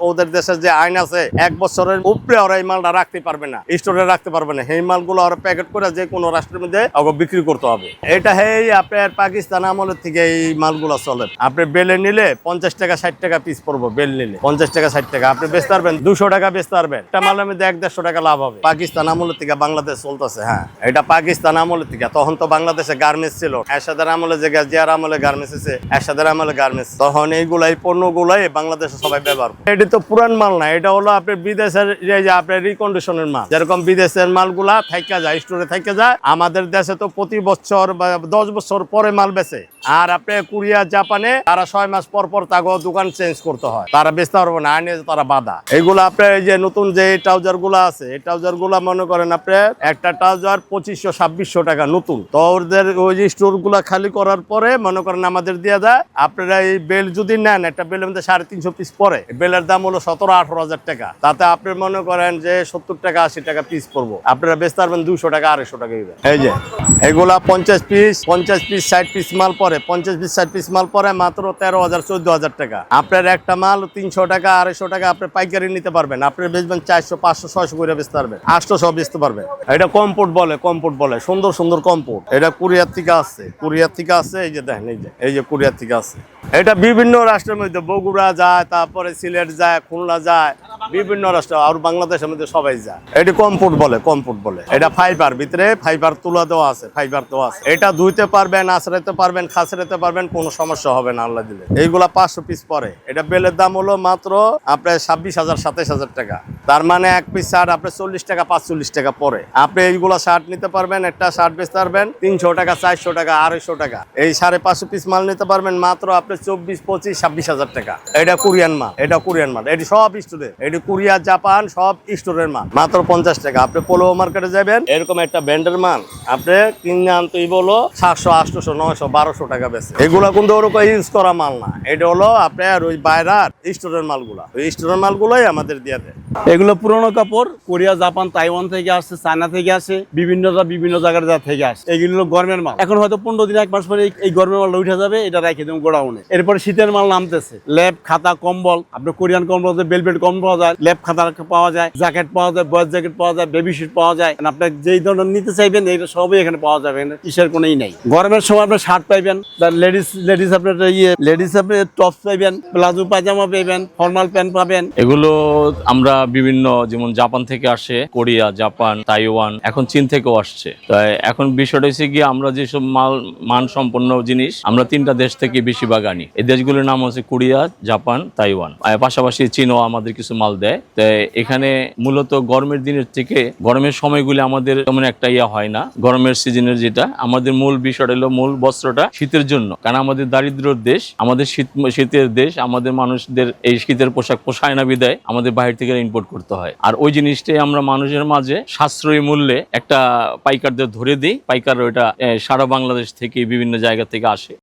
ওদের দেশের যে আইন আছে 1 বছরের উপরে ওরা এই মালটা রাখতে পারবে না, স্টোরে রাখতে পারবে না। এই মালগুলো ওরা প্যাকেট করে যে কোনো রাষ্ট্রের মধ্যে বিক্রি করতে হবে। এটা আপনার পাকিস্তান আমলের থেকে এই মালগুলো চলে। আপনি বেলে নিলে 50 টাকা 60 টাকা পিস পড়বো। বেল নিলে 50 টাকা 60 টাকা, আপনি বেচতে পারবেন 200 টাকা বেচতে পারবেন। একটা মালের মধ্যে 1-150 টাকা লাভ হবে। পাকিস্তান আমলের থেকে বাংলাদেশ চলতেছে। হ্যাঁ, এটা পাকিস্তান আমলের থেকে। তখন তো বাংলাদেশে গার্মেন্টস ছিল, এরশাদের আমলে যে জিয়ার আমলে গার্মেন্টস আছে, এরশাদের আমলে গার্মেন্টস। তখন এই পণ্যগুলাই বাংলাদেশে সবাই ব্যবহার করে। এটা তো পুরান মাল না, এটা হলো আপনার বিদেশের আপনার রিকন্ডিশনের মাল। যেরকম বিদেশের মালগুলা থাইকা যায়, স্টোরে থাইকা যায়, আমাদের দেশে তো প্রতি বছর বা 10 বছর পরে মাল বেচে। আর আপনি কোরিয়া, জাপানে তারা 6 মাস পর পর তাকে দোকান চেঞ্জ করতে হয়, তারা বেচতে পারবে না, আইনে তারা বাধা। এইগুলো আপনার এই যে নতুন যে ট্রাউজার গুলা আছে, এই ট্রাউজার গুলা মনে করেন আপনি একটা ট্রাউজার 2500-2600 টাকা নতুন। তো ওদের ওই যে স্টোর গুলা খালি করার পরে মনে করেন আমাদের দিয়ে যায়। আপনারা এই বেল যদি নেন, একটা বেলের মধ্যে 350 পিস পরে, বেলের দাম হলো 17-18 হাজার টাকা। তাতে আপনি মনে করেন যে 70 টাকা 80 টাকা পিস পড়বো। আপনারা বেচতে পারবেন 200 টাকা 250 টাকা। এই যে এগুলা 50 পিস 60 পিস মাল পরে, 50 পিস 60 পিস মাল পরে মাত্র 13,000-14,000 টাকা। আপনার একটা মাল 300 টাকা 250 টাকা আপনি পাইকারি নিতে পারবেন। আপনি বেচবেন 400 500 600 করে বেচতে পারবেন, 800 বেচতে পারবেন। এটা কম্পোর্ট বলে, সুন্দর সুন্দর কম্পোর্ট। এটা কোরিয়ার থেকে আসছে, এই যে দেখেন, এই যে কোরিয়ার থেকে আসছে। এটা বিভিন্ন রাষ্ট্রের মধ্যে, বগুড়া যায়, তারপরে সিলেট যায়, খুলনা যায়, বিভিন্ন রাষ্ট্র আর বাংলাদেশের মধ্যে সবাই যায়। এটি কম্পোর্ট বলে। এটা ফাইবার, ভিতরে ফাইবার তুলা দেওয়া আছে, এটা ধুইতে পারবেন, আছড়াইতে পারবেন, খাসড়াইতে পারবেন, কোনো সমস্যা হবে না আল্লাহ দিলে। এইগুলা 500 পিস পরে। এটা বেলের দাম হলো মাত্র আপনার 26,000-27,000 টাকা। তার মানে এক পিস শার্ট আপনার 40 টাকা 45 টাকা পরে। আপনি এইগুলা শার্ট নিতে পারবেন, একটা শার্ট বেচতে পারবেন 300 টাকা 400 টাকা 250 টাকা। এই 550 পিস মাল নিতে পারবেন মাত্র আপনি 24, 25, 26,000 টাকা। এটা কোরিয়ান মাল, এটি সব স্টোরে, এটি কোরিয়া, জাপান সব স্টোরের মাল, মাত্র 50 টাকা। আপনি পোলো মার্কেটে যাবেন, এরকম একটা ব্র্যান্ডের মাল আপনি কিনে আনতেই বলো 700, 800, 900, 1200 টাকা বেচে। এগুলা কিন্তু ওরকম ইউজ করা মাল না, এটা হলো আপনার ওই বাইরের স্টোরের মালগুলা। ওই স্টোরের মালগুলোই আমাদের দিয়ে দেয়। এগুলো পুরোনো কাপড়, কোরিয়া, জাপান, তাইওয়ান থেকে আসছে, চায়না থেকে আসে, বিভিন্ন জায়গার থেকে আসে। এগুলো গরমের মাল। এখন হয়তো 15 দিন 1 মাস পরে এই গরমের মালটা উঠে যাবে, এটা রেখে দেবো গোডাউনে। এরপরে শীতের মাল নামতেছে, ল্যাপ, খাতা, কম্বল। আপনার কোরিয়ান কম্বল, বেলভেট কম্বল পাওয়া যায়, ল্যাপ খাতা পাওয়া যায়, জ্যাকেট পাওয়া যায়, বয়েজ জ্যাকেট পাওয়া যায়, বেবি শিট পাওয়া যায়। আপনার যেই ধরনের নিতে চাইবেন এটা সবই এখানে পাওয়া যাবে, কিসের কোনোই নেই। গরমের সময় আপনার শার্ট পাইবেন, লেডিস আপনার আপনি টপস পাইবেন, প্লাজো পায়জামা পাইবেন, ফর্মাল প্যান্ট পাবেন। এগুলো আমরা বিভিন্ন, যেমন জাপান থেকে আসে, কোরিয়া, জাপান, তাইওয়ান, এখন চীন থেকেও আসছে। তাই এখন বিষয়টা হচ্ছে গিয়ে আমরা যেসব মান সম্পন্ন জিনিস আমরা 3টা দেশ থেকে বেশিরভাগ আনি। এই দেশগুলোর নাম হচ্ছে কোরিয়া, জাপান, তাইওয়ান। পাশাপাশি চীনও আমাদের কিছু মাল দেয়। তাই এখানে মূলত গরমের দিনের থেকে গরমের সময়গুলি আমাদের তেমন একটা হয় না। গরমের সিজনের যেটা আমাদের মূল বিষয়টা হলো, মূল বস্ত্রটা শীতের জন্য। কারণ আমাদের দারিদ্র্যের দেশ, আমাদের শীতের দেশ, আমাদের মানুষদের এই শীতের পোশাক পোষায় না বিদায় আমাদের বাইরে থেকে ইম্পোর্ট করতে হয়। আর ওই জিনিসটাই আমরা মানুষের মাঝে সাশ্রয়ী মূল্যে একটা পাইকারদের ধরে দিই। পাইকার ওইটা সারা বাংলাদেশ থেকে বিভিন্ন জায়গা থেকে আসে।